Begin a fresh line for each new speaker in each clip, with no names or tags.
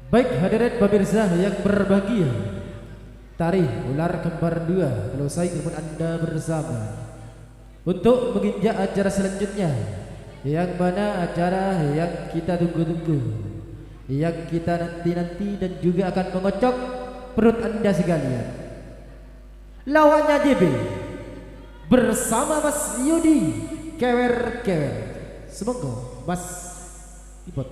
Baik hadirin pemirsa yang berbahagia, Tari Ular Kembar 2 selesai kemudian Anda bersama untuk menginjak acara selanjutnya, yang mana acara yang kita tunggu-tunggu, yang kita nanti-nanti dan juga akan mengocok perut Anda sekalian. Lawannya JB bersama Mas Yudi Kewer-kewer. Semoga Mas Ipot.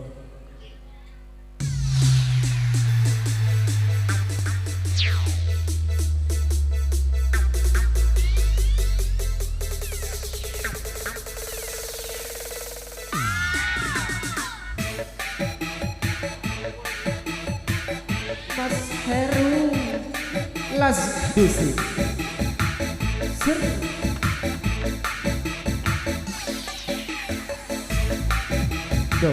Mas Heru Las Dusi Sir Do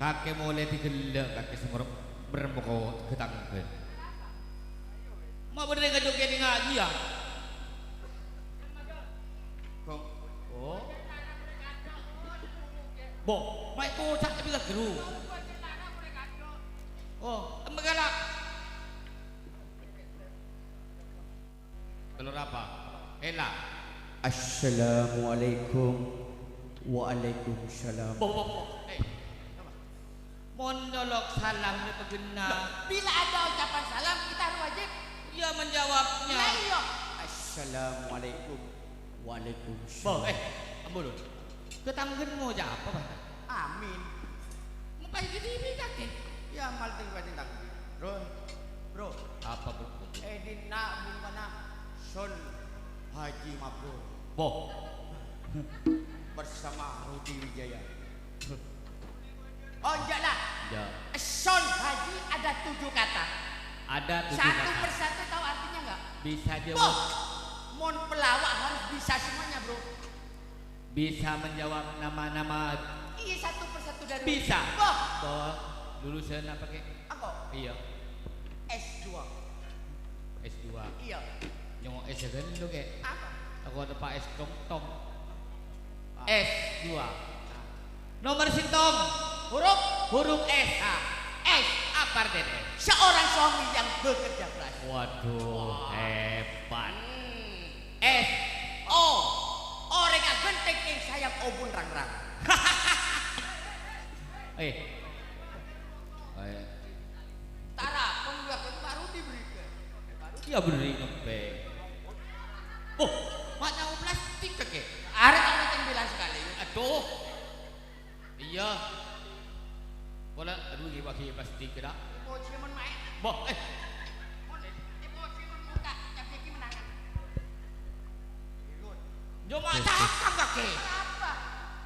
kakek mulai digelak kakek semua bermuka ketangkep. Mak bener nggak joget di ngaji ya? Oh, bo, mak itu cak tapi gak geru. Oh, embagalak. Telur apa? Enak.
Assalamualaikum. Waalaikumsalam.
Bo. Monolog salam ni pegena.
Bila ada ucapan salam kita harus wajib
Ia menjawabnya.
ya iya.
Assalamualaikum. Waalaikumsalam.
Bo, ambil dulu. Ketanggen mau aja apa bah?
Amin.
Mau pagi ini kakek.
Ya mal ting tak. Bro.
Apa bro?
Dina bungkana Son Haji Mabrur
Bo.
bersama Rudi Wijaya. Oh enggaklah.
Ya.
Son Haji ada 7 kata.
Ada 7
Satu
kata.
persatu tahu artinya enggak?
Bisa
Boh,
jawab.
mon pelawak harus bisa semuanya bro.
Bisa menjawab nama-nama.
Iya satu persatu dari.
Bisa.
Boh,
Bo. Lulusan apa kek?
aku
Iya.
S2.
S2.
Iya.
Nyong S kan lu kek.
Apa?
Aku ada Pak S Tong. S2. Nomor sintong. Huruf S.
S.
Apa artinya?
Seorang suami yang bekerja keras.
Waduh, hebat.
S. O. Orang yang genting yang sayang obun rang-rang.
Eh.
Tara, pembuatan baru diberikan.
Dia beri ngepeng. Oh, maknya plastik kek.
Ada kamu yang bilang sekali.
Aduh. Iya. Bola aduh dia pakai plastik dah.
Mau ciuman main.
Boh,
Mau ciuman muka. Yang bikin menangan.
jom cakap kek.
Apa?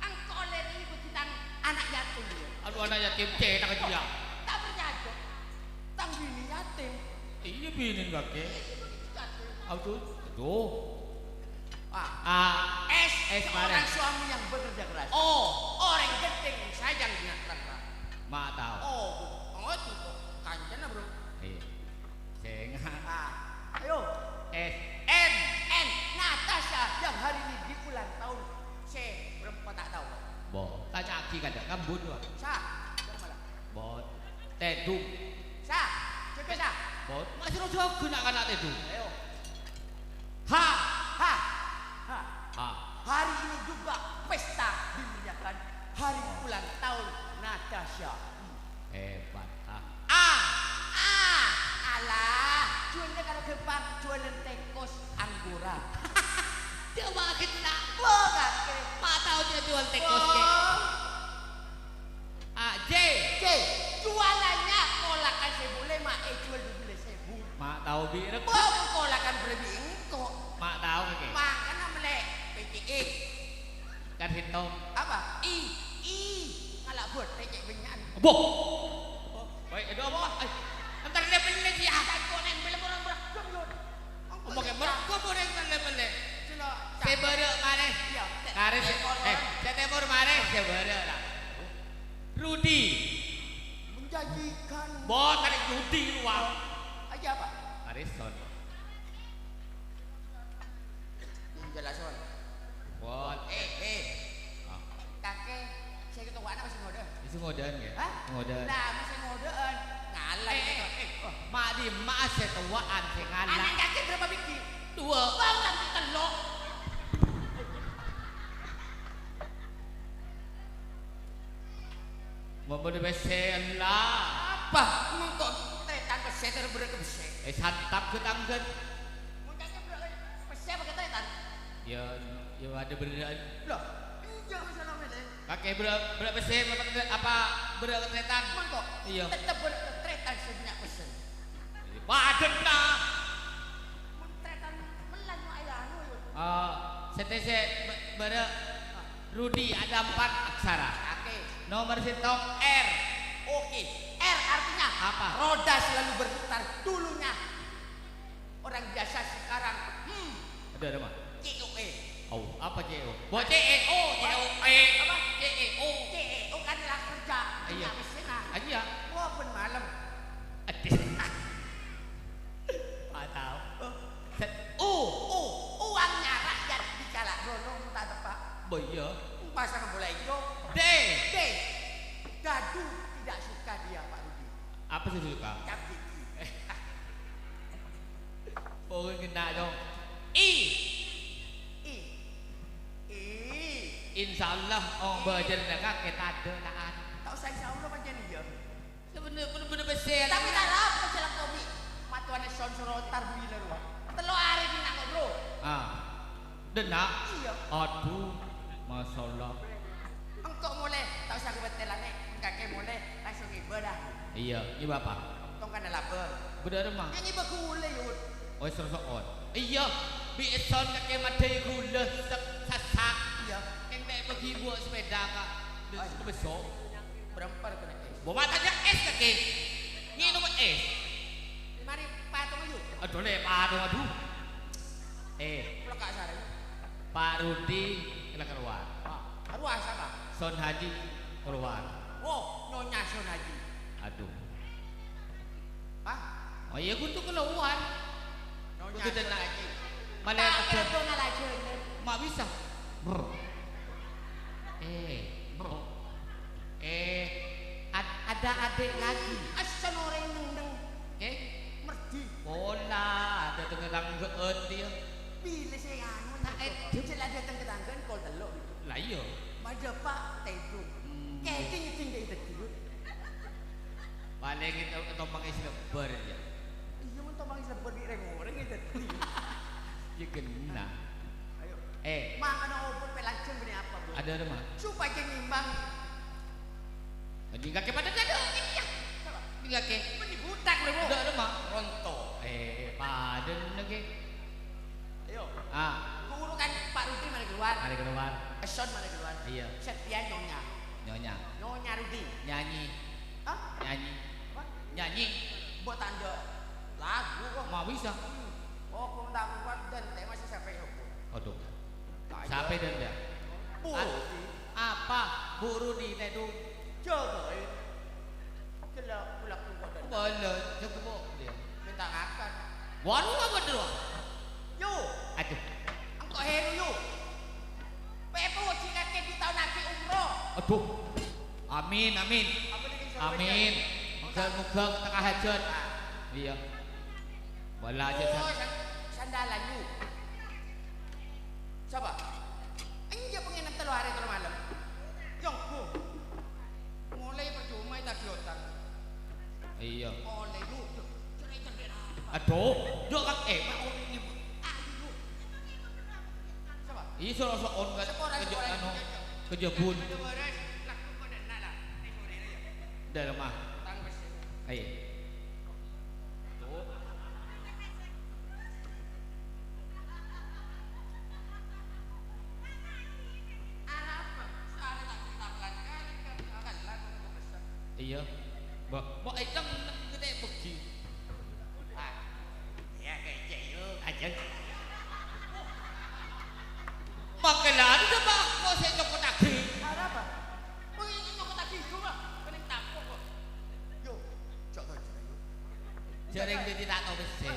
Engkau oleh ini butitan anak yatim.
Aduh anak yatim cetak dia.
Tak berjatuh. Tang bini yatim.
Iya binin kek. Aduh.
S.
S
Seorang
mana?
suami yang bekerja keras.
O.
Orang genting yang sayang dengan rang-rang.
Mak tahu.
Oh itu kok. Kancana bro.
Iya. Sengah.
Ayo.
S.
N. Natasha yang hari ini di ulang tahun. C. Berapa tak tahu.
Boh, tanya aki kada kambun wah.
Sa. Yang mana?
Boh, tedung.
Sa. Coba sa.
Boh, masih rojo guna anak tedung.
Ayo.
Ha.
Ha.
Ha.
Hari ini juga pesta dirayakan hari ulang tahun Natasha.
Hebat.
Alah, jualnya kalau kepang jualan tekos anggora.
Dia makin nak.
Bukan ke?
Mak tahu dia jual tekos ke. J.
J, jualannya kolakan sebule mak jual 12.000.
Mak tahu birek.
Bukan kolakan berlebih engkau.
Mak tahu ke.
Makanya melek PCE.
Kan hitung.
Apa? I. Ngalah buat pecek benyan.
Boh. Baik, ada apa? Sebere maneh.
Iya.
Kare Setemur maneh sebere lah. Rudi.
Menjanjikan.
Bot kare Rudi luang.
Aja apa?
Arison.
Jelason.
Bot. Ah,
Kakek, saya ketemu anak masih ngode.
isu ngodan ya?
Hah?
Ngodan.
Nah, masih ngodean. Ngalah gitu.
Mak di mak setuaan sing
Anak
ngalah.
kakek berapa biji?
2.
Bang, tapi telok.
Mau beli besen lah.
Apa? Untuk tretan peseter berat ke besek.
Santap ke tanggen.
Mau kakek berat pesek pakai tretan?
Ya ada beneran.
Loh, iya masalah mele.
Kakek berat besen apa berat ketretan?
Mangkok.
Iya.
Tetap berat ke tretan sebanyak pesen.
Paden lah.
Mau tretan melan mau ayah anu.
CTC berat Rudi ada 4 aksara.
Kakek.
Nomor sitong R.
Oke. R artinya
Apa?
roda selalu berputar dulunya. Orang biasa sekarang
Ada mah.
COE.
Oh, apa CEO? Buat CEO, COE.
Apa?
CEO.
CEO kan adalah kerja.
Iya.
Mesinah.
Aja.
Wah pun malam.
Adik. Patau.
Uangnya rakyat dikala rono tak tepak.
Boyo.
Pasang bola hijau.
D.
D. Gaduh tidak suka dia Pak Rudi.
Apa sih suka?
Cap gigi.
Oh, kena dong. I.
I. I.
Insya Allah orang belajar nak kita ada lah.
Tak usah insya Allah macam ni je.
Bener-bener besen.
Tapi tak apa jalan kopi. Matuannya son sorotar bila ruang. Telur hari ni nak bro.
Denak.
Iya.
Aduh, masalah.
Engkau mulai tak usah kebetulan ni. Kakek mulai langsung ibadah.
Iya, ini bapak.
Tong kan lapar.
Bener mah.
Nyanyi bergulai yud.
Oh, serosok. Iya, bison kakek madai gula sasak.
Iya.
Yang tak pergi buat sepeda kak. Besok.
Berempar kena es.
Bawa matanya es kakek. Ini nomor es.
Mari patung yud.
Aduh aduh.
Pulau kak sarang.
Pak Rudi kena keluar.
Ruang sama.
Son Haji keluar.
Oh, nyonya Son Haji.
Aduh.
Hah?
Oh iya, aku tuh keluar.
Nyonya
Itu
Son
dan
Haji.
malah
Tak
ada.
kira tu nak laju.
Mak bisa. Ada adik lagi.
Asal orang neng
Eh,
merdi.
bola ada tengah geet dia.
Bila saya anu nak jelas datang ke tanggan kau telok gitu.
Lah iya.
Maja pak tedu. Kayaknya nyicing dia itu.
Paling kita tombang isi lebar ya.
Iya mun tomang sebut di orang itu.
Ya kena.
Ayo.
Mang
Mang ana opun pelajeng bini apa bro?
ada mah.
Supaya nimbang.
Jadi kakek pada ada.
Iya.
Ini kakek.
Bini budak bro.
Ada mah.
Ronto.
Paden lagi.
Ayo.
Ah,
Guru kan Pak Rudi mana keluar?
ada keluar.
Eson mana keluar?
Iya.
Setia nyonya.
Nyonya.
Nyonya Rudi.
Nyanyi.
Hah?
Nyanyi.
Apa?
Nyanyi.
Buat tanda lagu kok.
Mau bisa.
Oh, kung tak kuat dan teh masih sampai hukum.
Aduh. Sampai dan dia.
Bu.
Apa? Bu Rudi itu.
Jaga. Kalau pulak kuat dan
Boleh. Cukup dia.
minta akan.
Waduh apa dulu?
Yo,
Aduh.
engkau heru yo. Pepo jika di tahun nanti umroh.
Aduh. Amin, amin.
Apa lagi sama
Amin. Moga-moga tengah hajat. Iya. Bola aja
Oh,
san.
sandalan you. Siapa? Anja pengen telu hari telu malam. Yongku. Mulai percuma tak kiotan.
Iya.
Oleh you. Cerai jendela.
Aduh. Yo kan mak ini.
Ayo. Siapa?
Iya sok on kan.
Sekolah,
Kerja
sekolah.
anu. Kejebun.
Beres laku pada nala. Tengok dia ya.
Dalam mah.
Tang bersih.
Ayo. Iya. Mau itang gede pergi.
Ya kayak yo.
Aja. Panggilan itu ba ako sa inyong kutaki?
Ada apa? Mengingin mo kata gitu ba? Kaning tapo ko.
Yo, cok to cok yo.
Jaring di tidak tahu besi.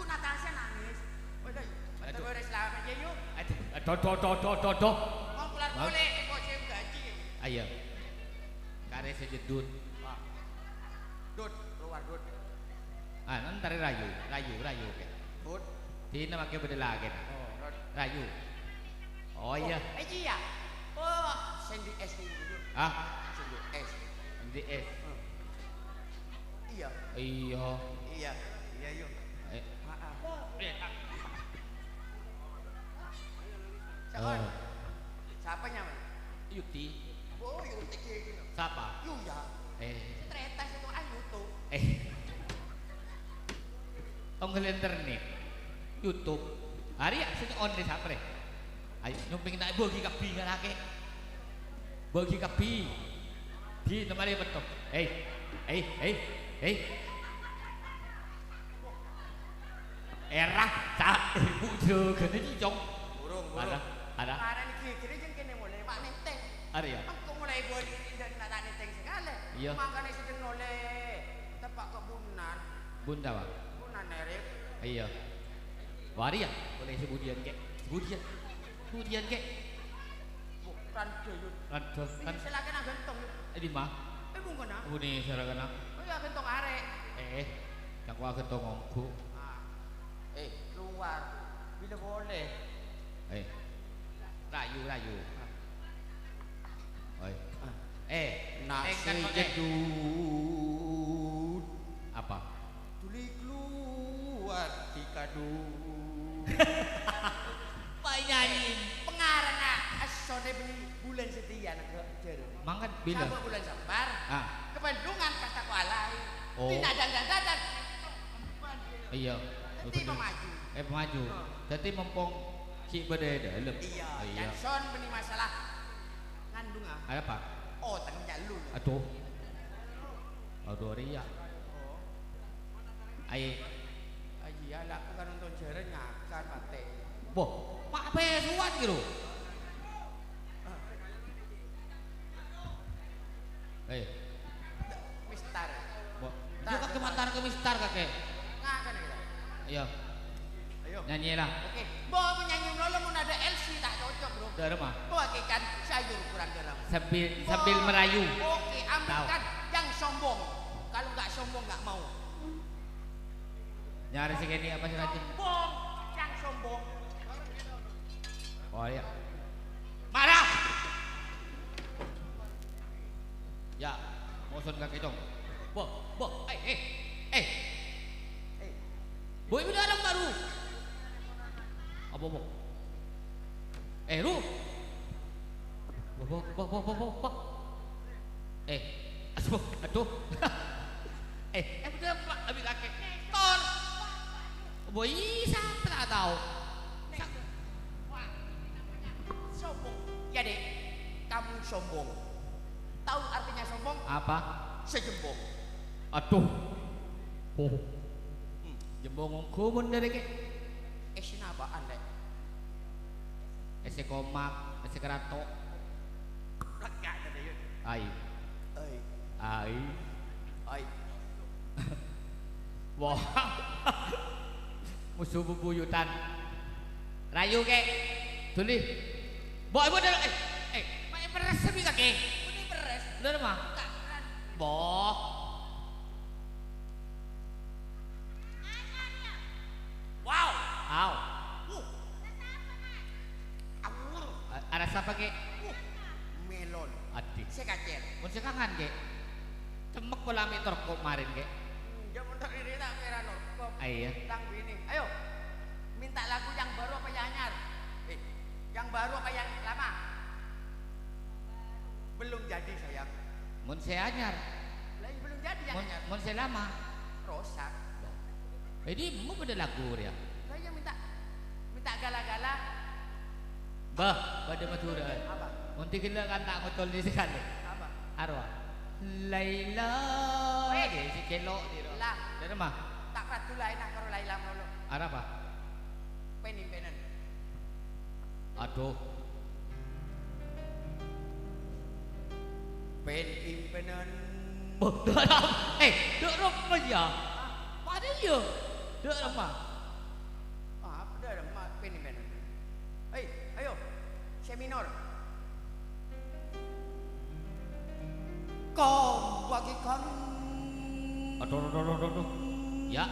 Natasha nangis. Udah, betul beres selamat aja yuk.
Aduh.
Mau pulang boleh, kok saya gaji.
Ayo. Kare sejedut.
Dut, keluar dut.
Ah, ntar rayu ke.
Dut.
Tina makin beda lagi.
Oh, dut.
Rayu. Oh iya.
Iya. Oh,
Sendi es dulu.
Ah,
Sendi es.
di es.
Iya.
Iya.
Iya. Iya yuk.
Eh.
Siapa?
Oh.
Siapa nyaman?
Yuti.
Oh, yuk kayak gini.
Siapa?
Yuk ya.
Tretas itu ayu tuh.
Tonggal internet. YouTube. Hari ya sini on deh sapre. Ayo nyumping nak bagi kapi ngalake. Bagi kapi. Di tempat dia betul. Erah tak ibu juga ni jong.
Burung.
Ada.
Kemarin kira jeng kene mulai mak nenteng.
Ada ya.
Aku mulai gue dan nak tak nenteng sekali.
Iya.
Makanya sedang oleh tempat kebunan.
Bunda bang.
Bunan nerek.
Iya. Wari ya. Boleh sebudian ke. Sebudian ke.
Bukan dayut.
Aduh kan.
Ini silakan nak gentong.
Di mah.
Bukan nak.
Buni saragana.
Oh ya gentong arek.
Yang gua ketong ngongku.
Keluar. Bila boleh.
Rayu. Oi.
Nasi
Engkan pakai.
jedut.
Apa?
Tuli keluar di kadut.
Pak nyanyi.
Pengarang asone beli bulan setia nak jer.
Mangkat bila?
Sama bulan sabar.
Ah.
Kependungan kata ku alai.
Oh.
Tidak dan.
Iya.
Nanti maju.
Maju. Jadi mempong si beda dalam.
Iya.
Iya.
Janson beni masalah ngandung ah.
Ada apa?
Oh, tengah jalur.
Aduh. Aduh Ria.
Oh.
Ai.
Iya lah aku kan nonton jaren ngakan mate.
Boh, mak pesuan gitu.
Mistar.
Boh. Dia kakek mantan ke mistar kakek.
Ngakan kita.
Iya.
Ayo.
Nyanyi lah.
Oke. Bawa menyanyi melolo mun ada LC tak cocok, Bro.
Dari rumah.
Bawa ikan sayur kurang garam.
Sambil merayu.
Oke, ambilkan
Tahu.
yang sombong. Kalau nggak sombong nggak mau.
Nyari si Kenny apa sih nanti?
Sombong, yang sombong.
Oh iya. Marah. Ya, moson kakek dong. Boh, Boy ini orang baru. Apa boh? Ru. Boh. Aduh. Betul Pak, lebih kakek. Tor. Boy, siapa tak tahu?
Sombong. Ya dek, kamu sombong. Tahu artinya sombong?
Apa?
Sejembong.
Aduh. Jembong kumun dari ke.
Sinapa anda?
Ese komak, ese kerato.
Lega ada yun.
Ai.
Ai.
Wah. Musuh bubuyutan. Rayu ke. Tuli. Boy ibu dah. Mai beres semi kake.
Ini beres.
Udah mah.
Kan.
Boh.
Wow.
Aw.
Awur.
Ada siapa ke?
Melon.
Adik.
Saya kacer.
Mun sekangan ke. Cemek bola mi torko kemarin ke.
Dia untuk diri tak merah norkop.
Iya.
Tang bini. Ayo. Minta lagu yang baru apa yang anyar? Yang baru apa yang lama? Belum jadi sayang.
Mun saya anyar.
Lagi belum jadi yang anyar.
Mun saya lama.
Rosak.
Jadi mau pada lagu ya.
Saya minta gala-gala.
Bah, pada matura.
Apa?
Munti kita kan tak ngotol di sekali.
Apa?
Arwah. Laila.
Weh.
Si kelo di.
Lah.
Dari mah.
Tak ratu lain nak karo Laila mulu.
Ada apa?
Penimpenan.
Aduh.
Penimpenan.
Dek rumah ya. Pada ya. Dek rumah.
Apa dah mak penimpenan. Ayo. C minor. Kau bagikan.
Aduh. Ya.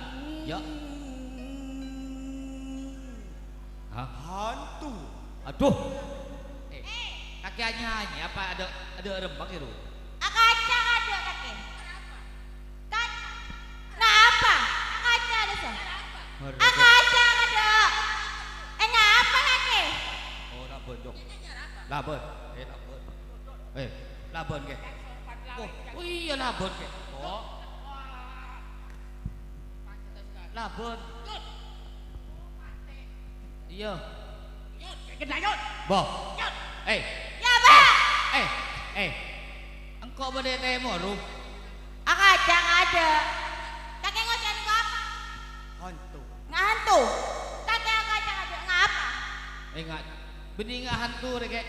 Hah?
Hantu.
Aduh. Kakek nyanyi apa ada rembak itu?
Kacang ada kakek. Kan? Kenapa? Kacang ada sah. Kacang ada. Kenapa kakek?
Oh, labon dong. Labon. Labon ke? Oh iya labon ke? Oh. Labon. Iya.
Kena yot.
Boh.
Ya, Pak.
Engkau boleh temo lu.
Kacang ada. Kakek ngocen gua apa?
Hantu.
Ngantu. Kakek kacang ada. Ngapa?
Enggak. Bening hantu rek.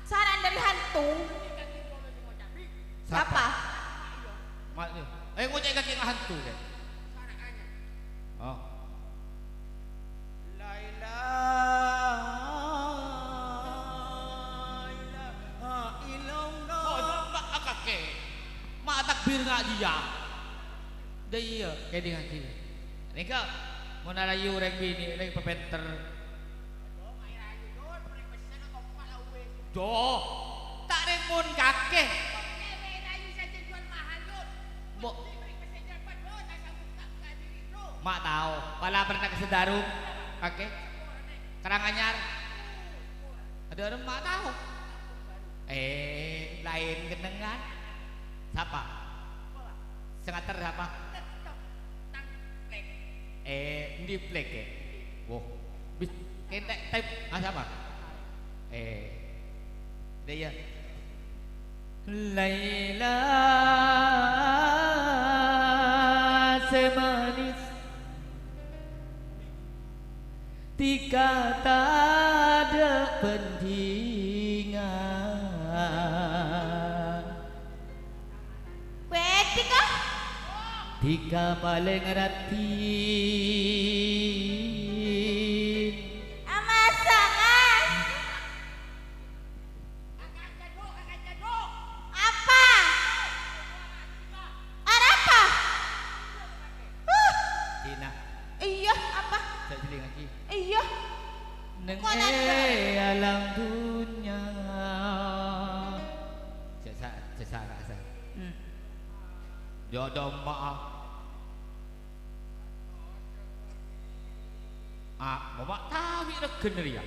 Saran dari hantu. Siapa?
Mak ni. Ngocek kaki hantu ke? Oh.
Laila illallah.
Mak kakek. Mak takbir ngak dia. Dah iya, kayak dengan dia. Ni kau mau narayu rek bini, rek pepenter. Jo, tak remon kakek. Mak tahu, pala pernah ke Sedarum, kakek. Karanganyar. Ada orang mak tahu. Lain genengan. Siapa? Sengater siapa? Di plek ya. Wow. Bis kentek type siapa? Dia. Laila semanis tika tak ada pentingan
Wetika?
tika paling ratin
Ama sangat. Apa? Ada apa?
Tina
Iya, apa?
saya jadi lagi
Iya.
neng
Kok ada?
alam dunia saya rasa jodoh maaf bapak tahu ni regen dia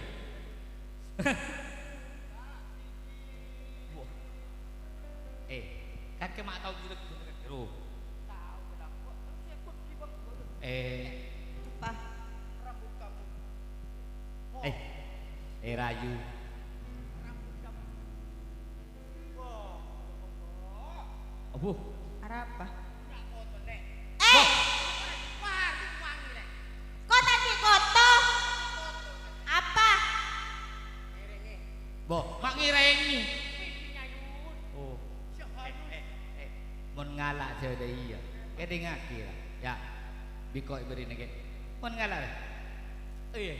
kakek mak tahu dia regen lu
Apa?
rayu
Ada apa? Kok tadi koto? Apa?
mak ngirengi mon ngalak saya dah iya dengar kira ya bikoi beri nege mon ngalak iya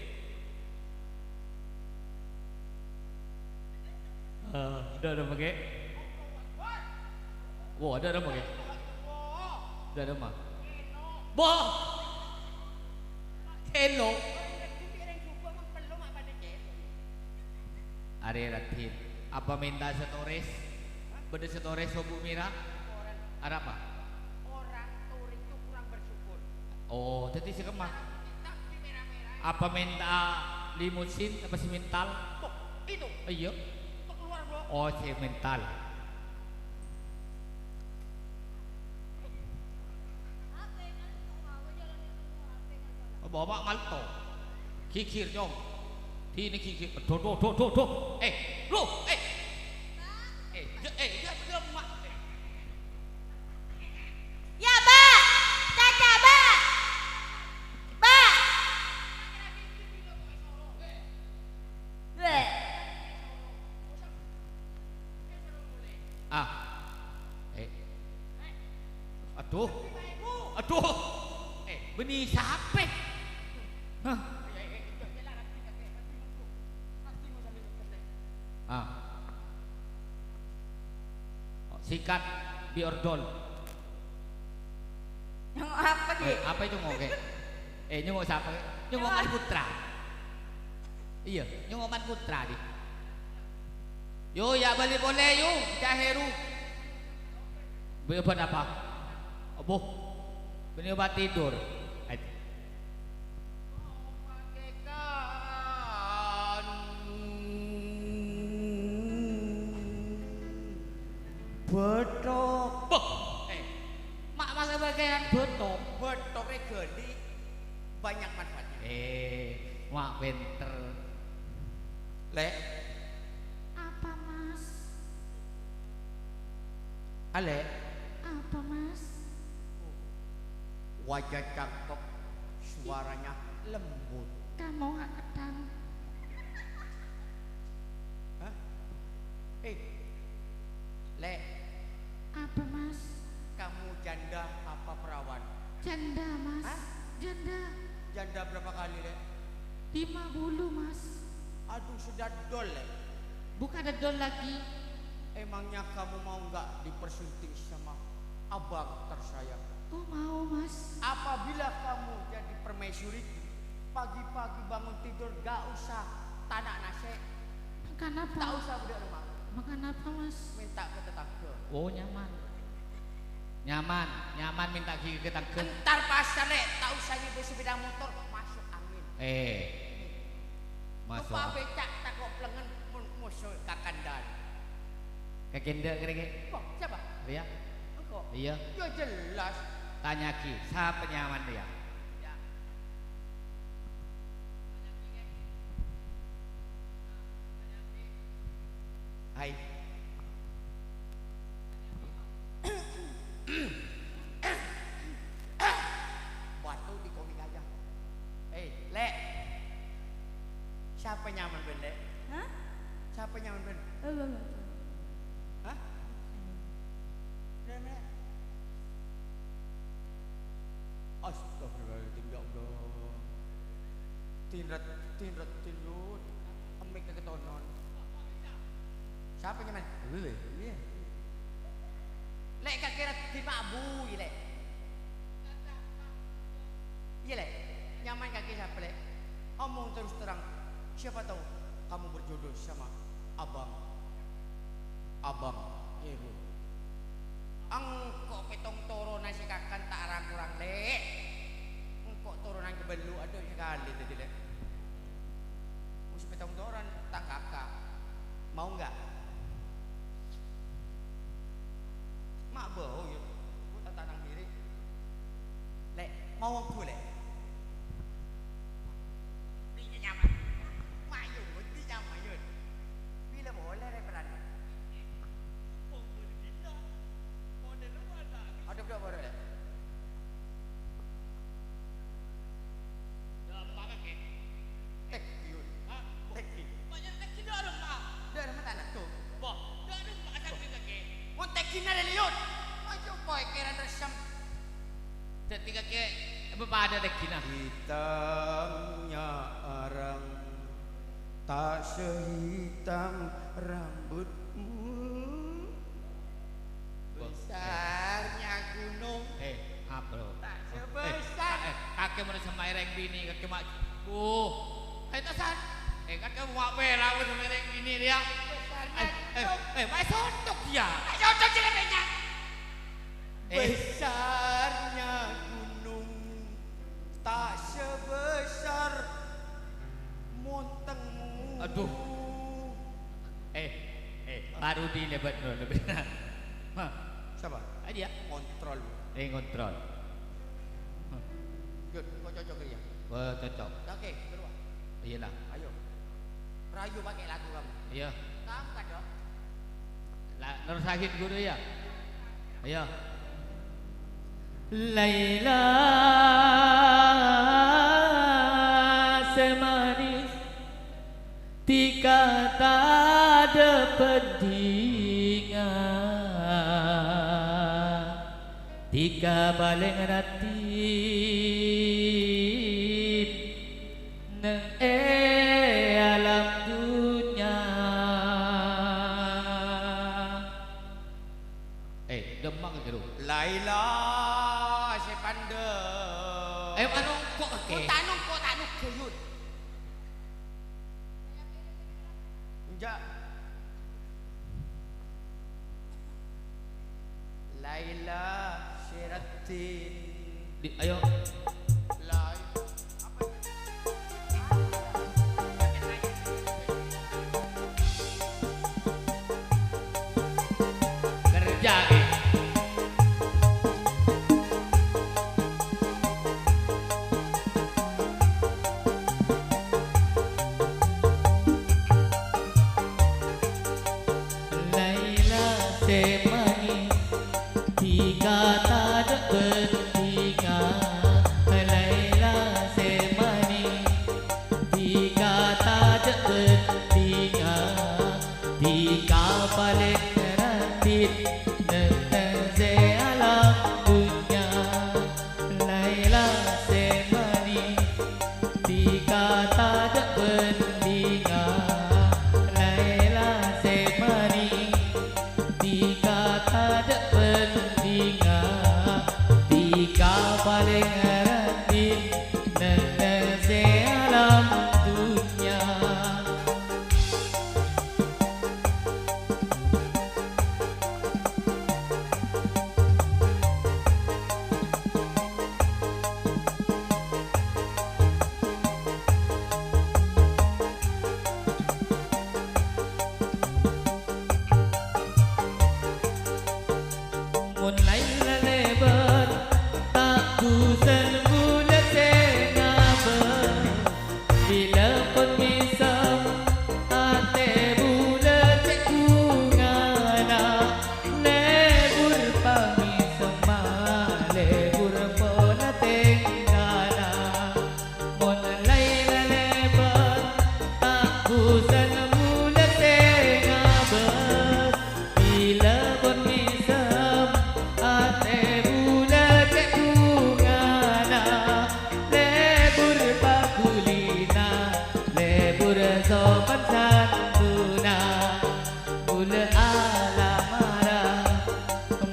ada pakai ada pakai ada mah boh hello Are ratin apa minta setores beda setores sobu mira ada apa
Orang turis itu kurang bersyukur.
oh jadi si kemah apa minta limusin apa si mental
Itu.
iya
Keluar bro.
oh si mental bawa malto kikir jom ini kikir do lo dia mak Aduh. Aduh. Benih siapa? Hah? Sikat biordol.
Yang apa ki?
Apa itu ngoke? Nyungok siapa? Nyungok Oman Putra. Iya, nyungok Oman Putra di. Yo ya balik boleh yo, Caheru. Beli obat apa? Oboh. Beli obat tidur.
Betok.
Boh. Mak masak bagian betok.
Betoknya gede. Banyak manfaatnya.
Mak pinter.
Lek.
Apa mas?
Ale.
Apa mas?
Wajah cakep. Suaranya lembut.
Kamu nggak ketang?
Hah? Lek.
Apa mas?
Kamu janda apa perawan?
Janda mas.
Hah?
Janda.
Janda berapa kali, Lek?
5 bulu mas.
Aduh, sudah dol, Lek.
Bukan ada dol lagi.
Emangnya kamu mau nggak dipersunting sama abang tersayang?
Oh mau mas.
Apabila kamu jadi permaisuri, pagi-pagi bangun tidur gak usah tanak nasi,
Makan apa?
tak usah budak rumah,
Makan apa mas?
minta ke tetangga.
Oh nyaman. Nyaman minta gigi ke tangga.
Entar pasar, Lek, tak usah nyebut sepeda motor masuk angin.
Masuk.
Apa becak tak kok pelengen musuh kakandan.
Kekenda kira-kira.
Kok siapa?
Iya.
Engkau?
Iya.
Ya jelas.
Tanya Ki, siapa nyaman dia?
Hai. Batu di komik aja. Lek. Siapa nyaman ben, Lek?
Hah?
Siapa nyaman ben? Hah? Lek. Astagfirullahaladzim, ya Allah. Tinrat, tinrut. Amik keketonon. Siapa nyaman? Iya. Lek gak kira dimabui, Lek. Iya, Lek. Nyaman kaki siapa, Lek? Omong terus terang. Siapa tahu kamu berjodoh sama abang Heru. Engkau petong toro nasi kakan tak kurang, Lek. Engkau turunan kebelu ada sekali tadi, Lek. Musuh petong toran tak kakak. Mau nggak? Mak bau ya. Aku tak tanang diri. Lek, mau aku, Lek. Ini nyaman. Mayu, ini nyaman yun. Bila boleh reperan. Ada berapa orang, Lek? Tek yun. Tek yun. Dah ada mata anak tu. Montek kina dah liut. Macam boy kira resam.
Tiga ke apa ada dek kina?
Hitamnya arang tak sehitam rambutmu. Besarnya gunung
Apa lo?
tak sebesar.
Kakek mana semaireng bini kakek mak. Tasan. Kakek mak bela aku semaireng bini dia. Mak sontok dia.
Cocok ceritanya. Besarnya gunung tak sebesar montengmu.
Aduh. Baru di lebat no lebih.
Siapa?
Dia
Kontrol.
kontrol.
Good, kau cocok dia.
Cocok.
Oke, keluar.
Iyalah.
Ayo. Rayu pakai lagu kamu.
Iya.
Kamu kan dong.
Nur Sahid guru ya. Ayo. Laila semanis tika tak ada pedingan tika Tiga baleng ratib neng alam dunia. Demang gitu.
Laila si pande.
Anu kok ke?
Tanung keyut. Enggak. Laila Syiratin.
Ayo.
Lai.
Kerja ke? Laila semani tiga tak bertiga. Laila semani tiga tak bertiga. Tiga balik rantit neze alam dunia. Laila semani tiga tak bertiga. Laila semani tiga tak bertiga. Tiga balik rantit neze alam dunia. Một lấy là lê bớt ta cù dân vu lê tê nga bớt vì lỡ con mi sâm a tê bu lê tê cu nga na lê bur pa mi sâm ma lê bur po na tê nga na một lấy là lê bớt ta cù dân vu lê tê nga bớt vì lỡ con mi sâm ate bula ke ungana lebur pakulina lebur sopan santuna bula alamara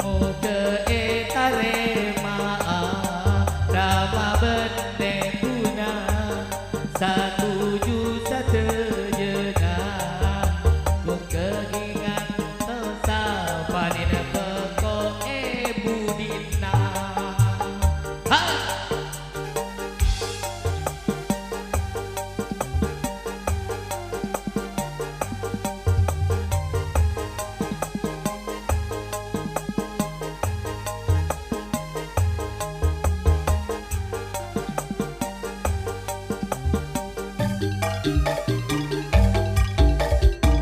muka etare maa rama bende puna satu juta terjena muka ingat tosa panina peko budina. Ha!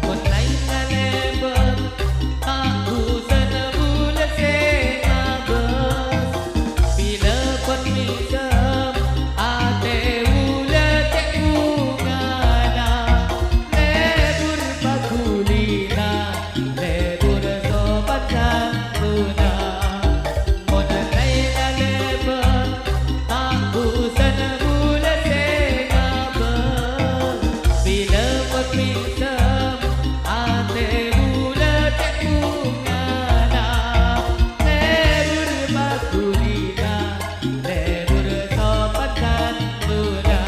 Một lấy là lê bớt ta cù dân bulat senga bớt vì lỡ con mi sâm ate bulat te ungana lebur pakulina lebur sopan santuna một lấy là lê bớt ta cù dân bulat senga bớt vì lỡ con mi sâm ate bulat te ungana lebur pakulina lebur sopan santuna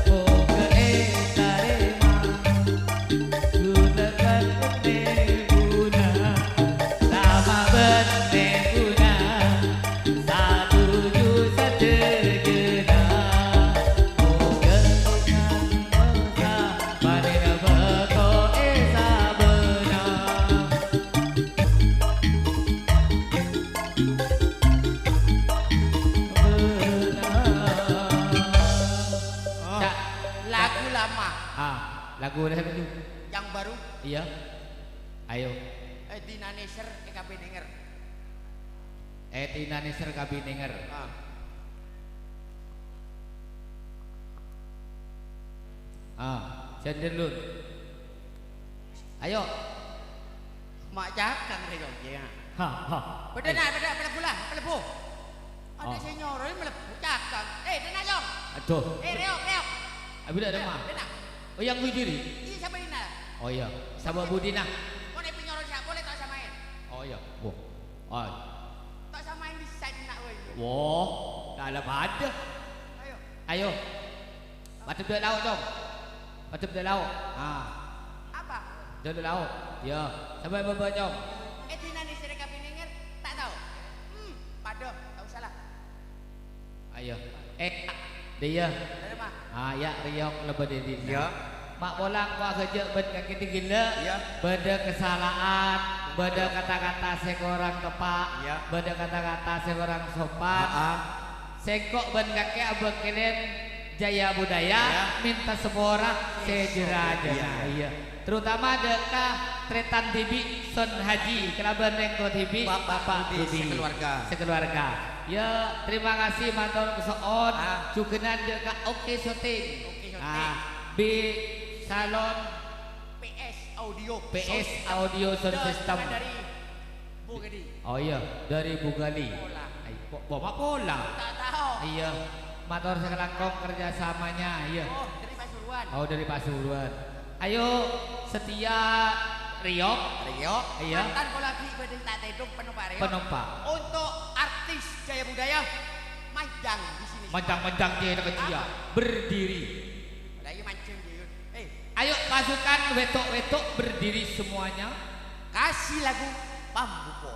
muka etarema gunakan guna sama bende guna satu juta tergena muka ingat panina beko esa benar. Cak,
Lagu lama
lagu dah sampai tu.
yang baru
Iya. Ayo.
Dina Neser EKB denger.
Tina Neser kabinenger. Cenderung. Ayo.
Mak cakang dia jom.
Ha ha.
Pada nak pada pula, pada bu. Ada
Oh.
senyor ini melebu cakang. Dena Yong.
Aduh.
Reok, reok.
Abi dah demam.
Dena.
Oh yang berdiri.
Ini siapa Dina?
Oh iya. Sabar Budina.
Kau nak penyor siapa boleh tak samain?
Oh iya. Wah. Oh.
Tak samain di side nak weh.
Wah. Dalam ada.
Ayo.
Ayo. Batu dia laut dong. Batu dia laut. Ha.
Apa?
Dia laut. Ya. Sampai berapa jam?
Dina ni sereka piningan tak tahu. Pada tak usahlah.
Ayo. Dia.
Dari mana?
Ha ya riok lebih dari dia.
Ya.
Mak bolang kau kerja ben kaki gila.
Ya.
Beda kesalahan, beda kata-kata seorang tepak,
Ya.
beda kata-kata seorang sopan. Sengkok ben kaki abang kalian jaya budaya,
Ya.
minta semua orang sejera aja.
Ya.
Iya. Terutama dekah Tretan Tibi Son Haji, kelaban Nengko Tibi, Bapak Tibi, sekeluarga. Ya, terima kasih matur kesoon. Cukenan dekah Oke Shooting. Di salon
PS Audio.
PS Audio Sound System.
Dari Bugadi.
Oh iya, dari Bugali.
Pola.
Bawa pola.
Tak tahu.
Iya, motor sekelangkong kerjasamanya. Iya.
Oh, dari Pasuruan.
Oh dari Pasuruan. Ayo setia Riok.
Riok.
Iya.
Mantan kau lagi berita hidup penumpang Riok.
Penumpang.
Untuk artis Jaya Budaya majang di sini.
Majang-majang dia kecil. Berdiri.
Lagi mancing dia.
Ayo pasukan wetok-wetok berdiri semuanya.
Kasih lagu Pambuko.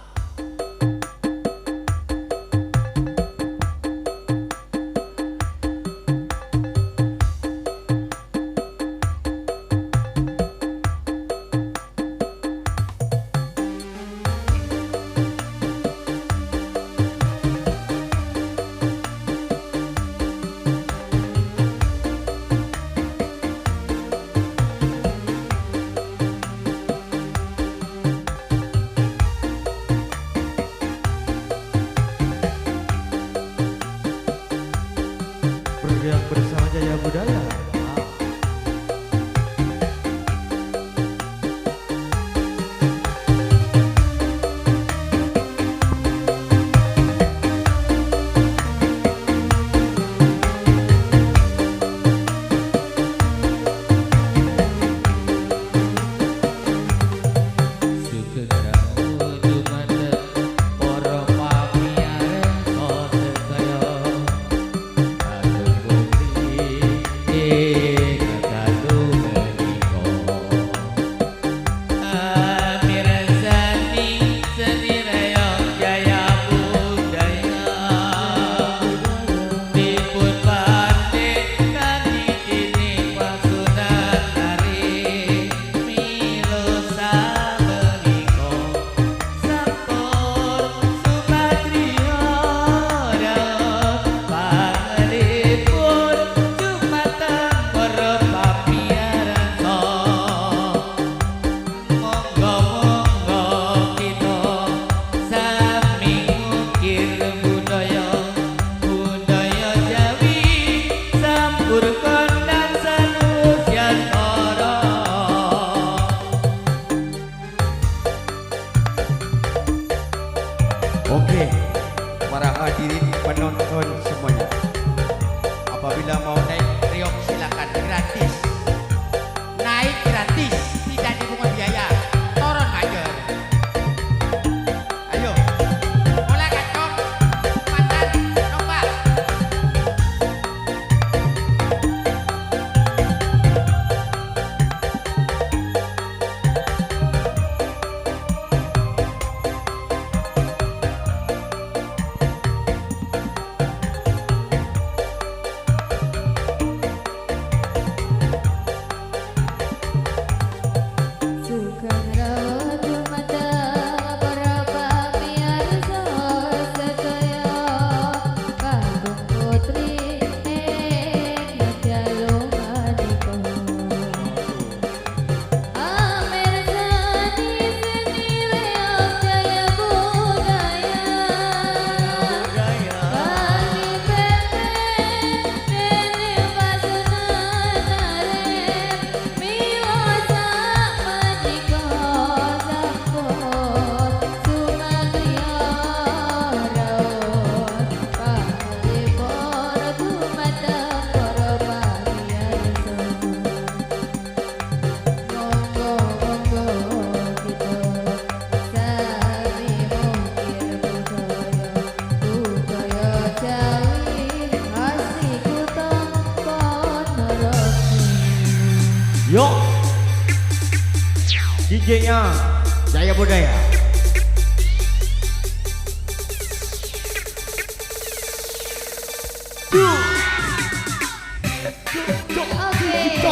Berjuang bersama Jaya Budaya.
Oke, para hadirin penonton semuanya. Apabila mau naik Riok silakan gratis. Naik gratis, tidak dipungut biaya. Turun aja. Ayo. Mulai kacong. Mantan, nomor. DJ-nya Jaya Budaya.
Oke,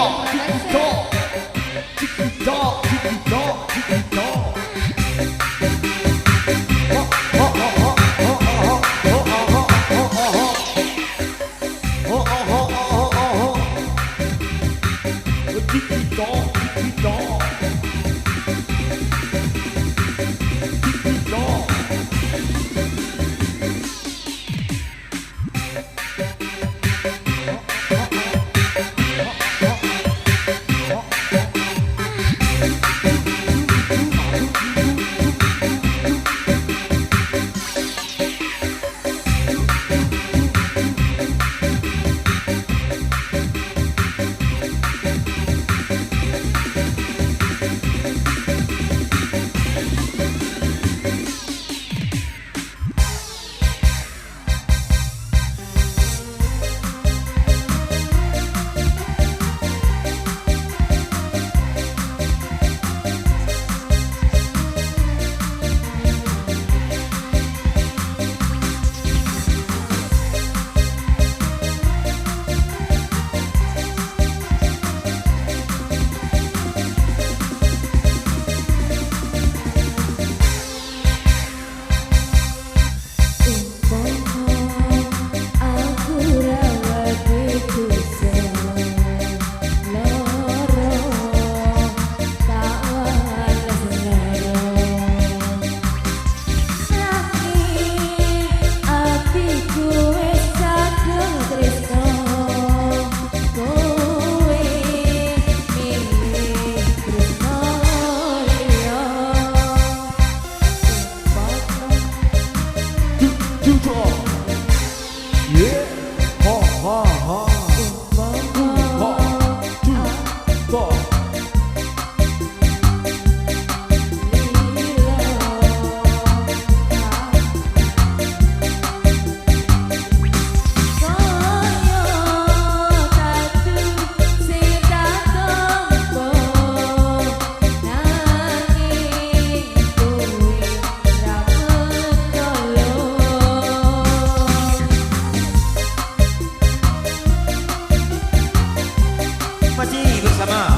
Masih bersama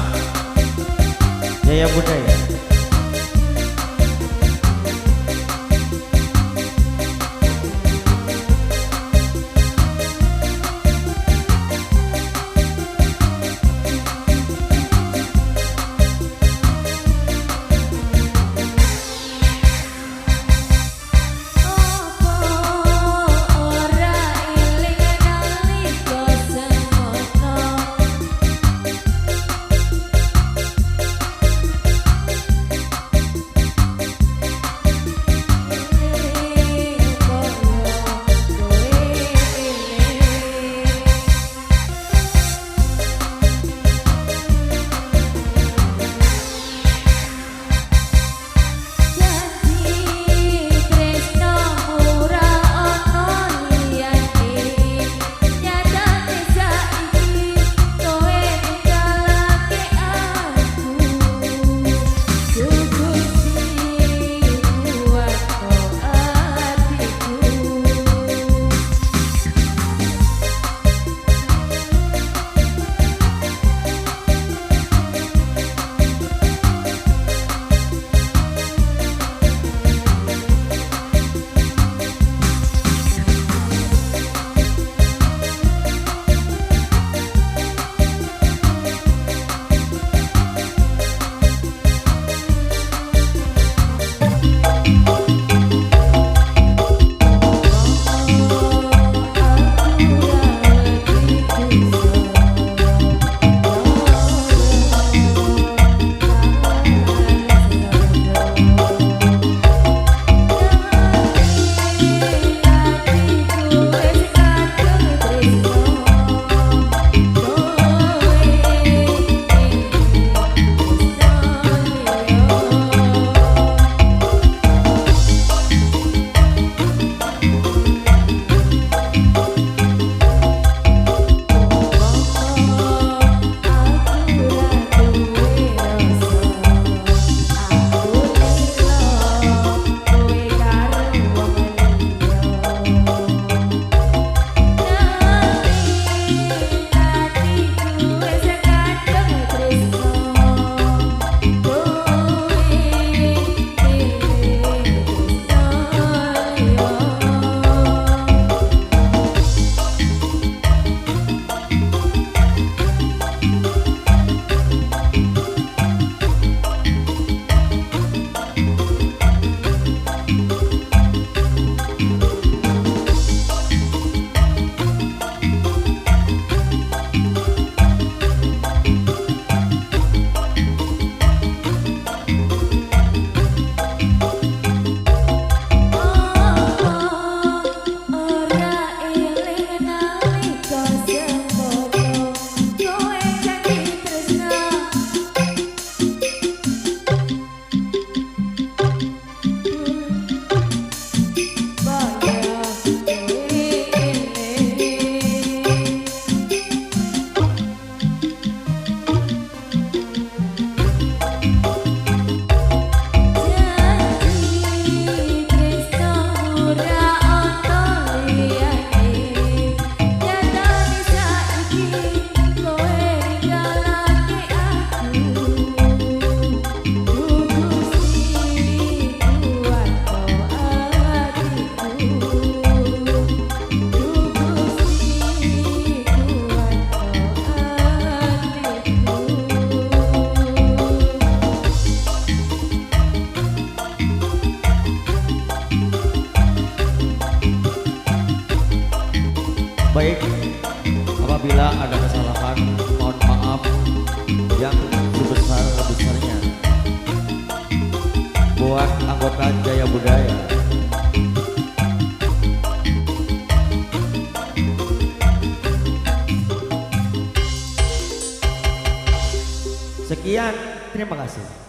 Jaya Budaya. Padepokan Jaya Budaya. Sekian, terima kasih.